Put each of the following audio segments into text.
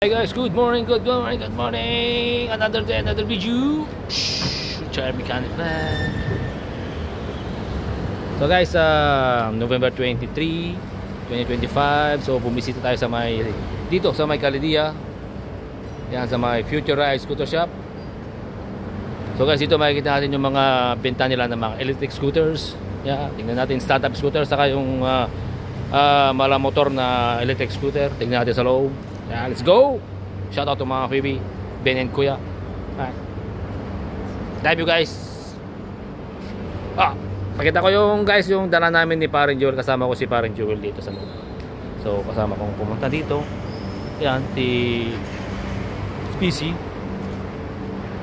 Hey guys, good morning. Another day, another video. Char Mechanic Vlog. So guys, November 23, 2025. So bumisita tayo sa dito sa may Caledia. Yan sa may Future Ride Scooter Shop. So guys, dito makikita natin yung mga benta nila ng mga electric scooters. Yeah, tingnan natin startup scooter saka yung mala motor na electric scooter. Tingnan natin sa loob. Yeah, let's go! Shout out to mga Phoebe, Ben and Kuya. Dive you guys. Pakita ko yung guys yung dala namin ni Paring Jewel. Kasama ko si Paring Jewel dito sa loob. So kasama kong pumunta dito. Yan, si PC.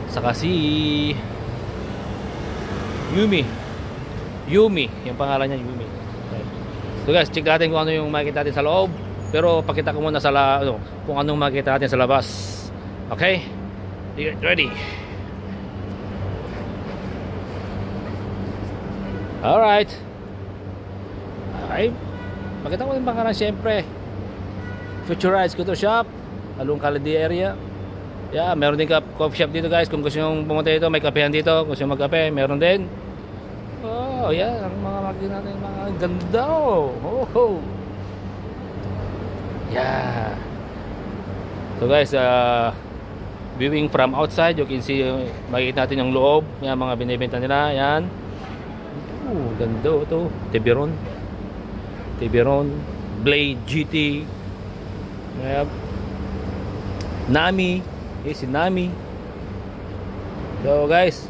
Saka si Yumi, yung pangalan niya Yumi. So guys, check natin kung ano yung makikita natin sa loob. Pero pakita ko muna sa kung anong makikita natin sa labas. Okay? Ready? Alright. Okay. Pakita ko yung pangalan syempre. Future Ride Scooter Shop, Along Caledia area. Yeah, meron din coffee shop dito guys. Kung gusto nyo pumunta dito, may kapehan dito. Kung gusto nyo magkape, meron din. Oh, yeah. Ang mga makikita natin, mga ganda. Oh. Yeah. So guys, viewing from outside, you can see, makikita natin yung loob. Yan, mga binibenta nila. Yan. Ganda ito. Tiburon, Blade GT. Yep. Nami. Si Nami. So guys,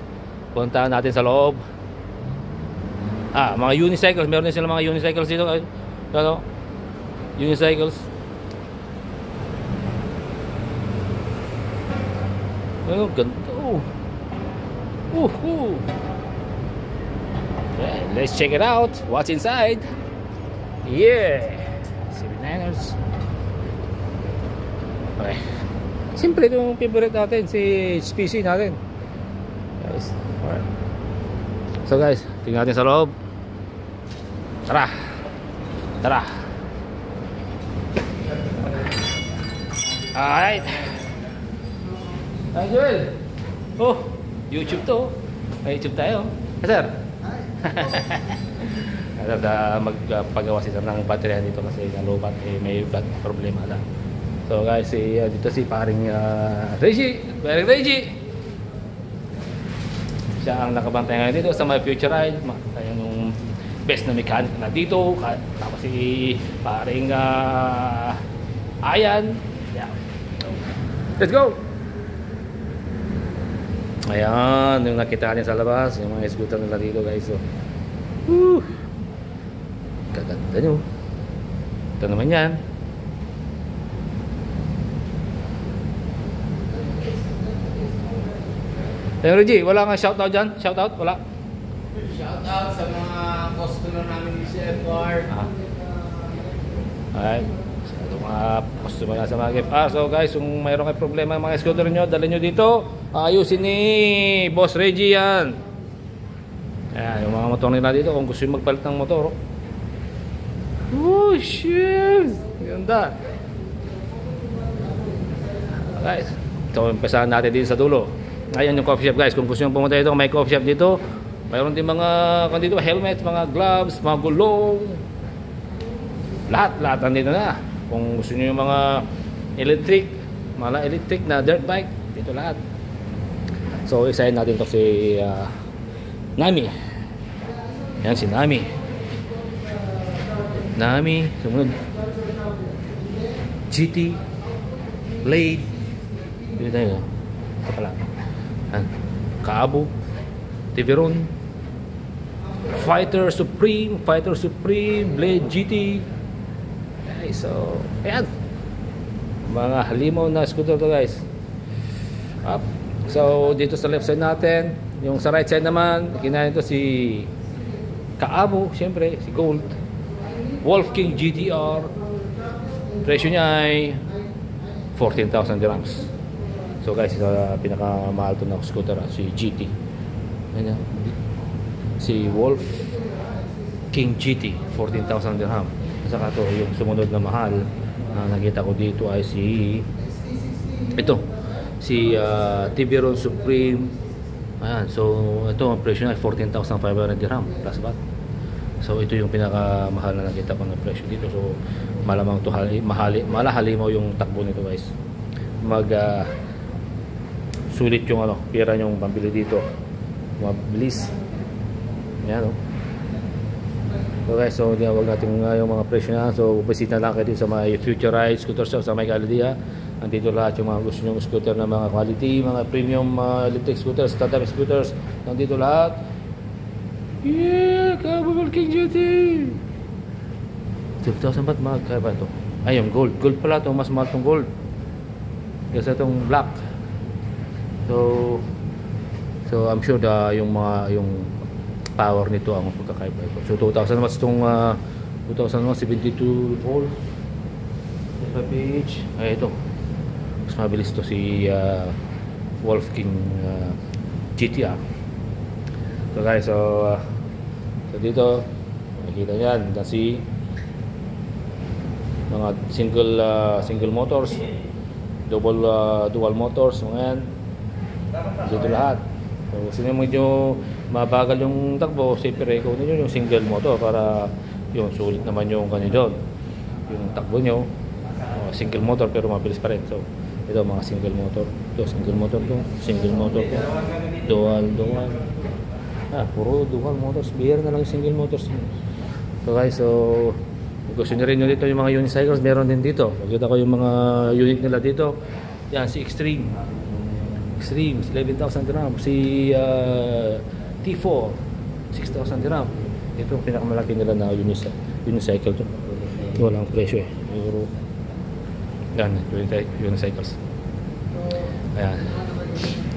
puntahan natin sa loob. Mga unicycles. Meron din sila mga unicycles dito. Ano? Unicycles. Oh, ganda. Okay, let's check it out. What's inside? Yeah. 79ers. Okay. Simple itong favorite natin, si SPC natin. Guys. Alright. So guys, tingnan natin sa loob. Tara. Alright. Hi Joel. YouTube to. May YouTube tayo. Sir. Magpagawa si sir ng battery dito kasi nalobat, may problema na. So guys, dito si Paring Reggie. Siya ang nakabantay ngayon dito sa my Future Ride. Ayan yung best na mechanic na dito. Tapos si Paring Ayan. Yeah. Let's go! Ayan, yung nakita natin sa labas, yung mga scooter nila dito guys. So, kaganda nyo. Ito naman yan. Hey Reggie, wala nga shoutout dyan? Shoutout? Wala? Shoutout sa mga customer namin ni Sir Edward. Alright. Sa mga customer na sa mga gift. So guys, kung mayroon kayo problema mga scooter nyo, dala nyo dito. Ayusin ni Boss Reggie yan. Ayan, yung mga motor nila dito. Kung gusto nyo magpalit ng motor. Oh shit! Ganda. Guys, so umpisahan natin din sa dulo. Ayan yung coffee shop guys. Kung gusto nyo pumunta dito, may coffee shop dito. Mayroon din mga helmet, mga gloves, mga gulong. Lahat nandito na. Kung gusto nyo yung mga electric na dirt bike, dito lahat. So isahin natin to si Nami. Yan si Nami. Sumunod GT Blade. Dito tayo. Ito pala. Kaabo, Tiburon, Fighter Supreme, Blade GT. Okay, so ayan, mga halimaw na scooter to guys. So dito sa left side natin, yung sa right side naman, kinain to si Kaabo, syempre si Gold, Wolf King GTR. Presyo niya ay 14,000 dirhams. So guys, pinakamahal to na scooter si GT. Ayan, si Wolf King GT, 14,000 dirham. Saka to yung sumunod na mahal na nakita ko dito ay si Ito, si Tiburon Supreme. Ayan, so ito ang presyo niya ay 14,500 dirham plus VAT. So ito yung pinakamahal na nakita ko na presyo dito. So malamang to malahalimaw yung takbo nito guys. Sulit yung pera yung pambili dito. Mabilis. Ayan So guys, so wag natin yung mga presyo na. So bisita lang kayo dito sa may Future Ride Scooter Shop sa may Caledia. Andito lahat yung mga gusto nyo scooter na mga quality, mga premium electric scooters, stand-up scooters. Nandito lahat. Yeah, Kababal King Duty. 12,000 baht magkaiba ito. Ay, yung gold. Gold pala ito. Mas mahal itong gold. Kasi itong black. So I'm sure yung power nito ang pagkakaiba ito. So 2,000 watts itong 2,000 watts, 72 volts. 5 ay ito. Mas mabilis to si Wolf King GTR. So guys, so dito makikita nyan na si mga single motors, dual motors, mga yan dito lahat. So gusto nyo medyo mabagal yung takbo, siyempre ikaw ninyo yung single motor para yung sulit naman yung kanyo doon yung takbo nyo. Single motor pero mabilis pa rin. So ito mga single motor, ito single motor to, dual, puro dual motors. Bihira na lang yung single motors. So guys, so kung gusto nyo rin nyo dito yung mga unicycles, meron din dito. Makita ko yung mga unit nila dito. Yan, si Extreme 11,000 dirham. Si T4 6,000 dirham. Ito ang pinakamalaki nila na unicycle to. Walang presyo Euro. Yan, unicycles. Ayan.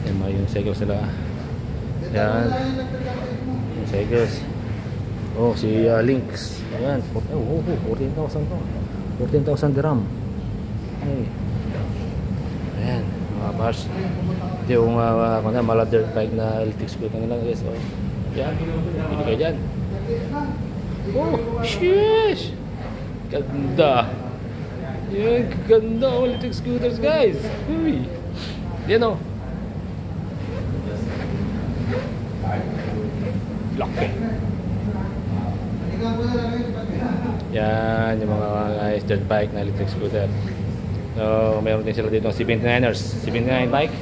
Yan mga unicycles nila. Yan. Unicycles. Oh, si Lynx. Ayan. 14,000 to. 14,000 dirham. Ay. Ayan. Mga bars. Ito yung mga dirt bike na electric scooter nila guys. So, yan. Pili kayo dyan. Oh, sheesh! Ganda! Yan, ganda ang electric scooters guys. Uy. Yan Laki. Yan yung mga guys, dirt bike na electric scooter. So mayroon din sila dito 79ers, 79 bike.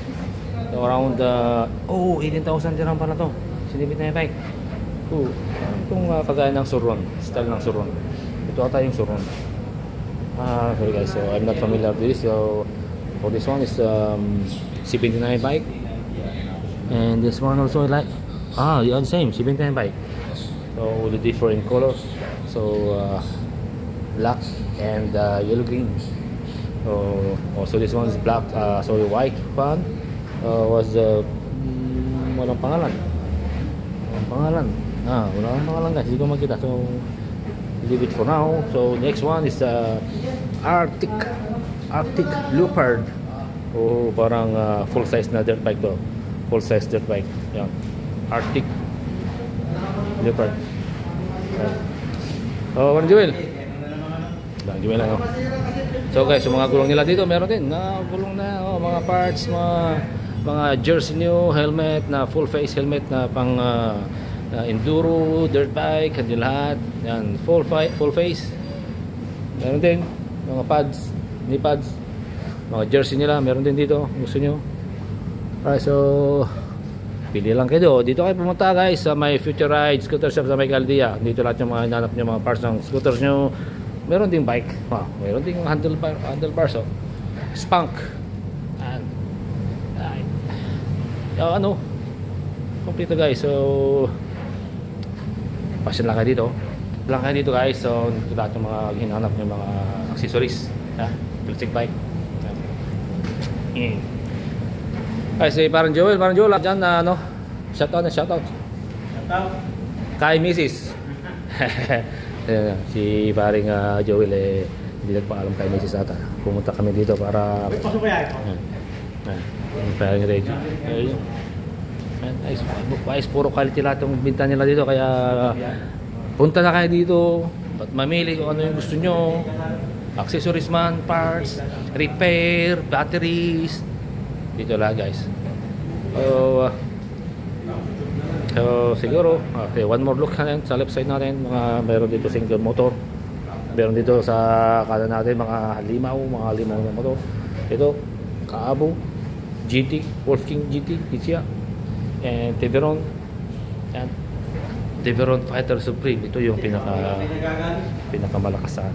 So around 18,000 dirham pa na to. 79 bike. Itong kagaya ng Surron, style ng Surron. Ito ata yung Surron. Sorry guys, so I'm not familiar with this. So for this one is 79 bike, and this one also like yeah, the same 79 bike. So with the different colors. So black and yellow green. So also this one is black. Sorry, white one was walang pangalan. Walang pangalan guys. Hindi ko makita. So leave it for now. So next one is Arctic Leopard. Parang full size na dirt bike to. Full size dirt bike. Yan. Arctic Leopard. Warren Jewel. Lang Jewel lang. So guys, yung mga gulong nila dito meron din na gulong na mga parts, mga jersey new helmet na full face helmet na pang enduro, dirt bike, hindi lahat. Yan, full face. Meron din mga pads, knee pads. Mga jersey nila, meron din dito. Gusto nyo? Alright, so pili lang kayo. Dito kayo pumunta guys sa may Future Ride Scooter Shop sa may Caledia. Dito lahat yung mga hinanap nyo, mga parts ng scooters nyo. Meron ding bike. Meron ding handlebars. Spunk. Kompleto guys. So pasyon lang kayo dito. Guys. So dito lahat yung mga hinanap nyo, mga accessories. Electric bike. Ay, si parang Joel dyan na shoutout. Kay Mrs. Si paring Joel hindi nagpaalam kay Mrs. ata. Pumunta kami dito para paring Reggie. Ayos, puro quality lahat yung binta nila dito, kaya punta na kayo dito at mamili kung ano yung gusto nyo. accessories man, parts, repair, batteries. Dito lang guys. So siguro, okay, one more look natin sa left side natin. Meron dito single motor. Meron dito sa kanan natin mga limaw na motor. Ito, Kaabo, GT, Wolf King GT, Itsia, and Tiburon. Yan. Tiburon Fighter Supreme. Ito yung pinakamalakas sa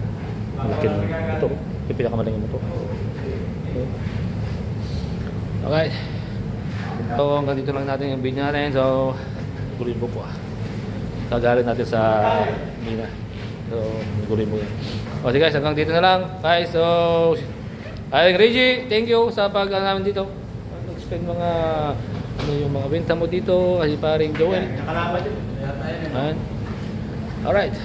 malaking motor. Yung pinakamalaking motor. Okay. So hanggang dito lang natin yung video natin. So gurin mo po kagaling natin sa Mina. So gurin mo yan. O sige guys, hanggang dito na lang guys. So ayun Reggie, thank you sa pag namin dito. Explain mga ano yung mga benta mo dito kasi paring Joel. Nakalaban din. Alright.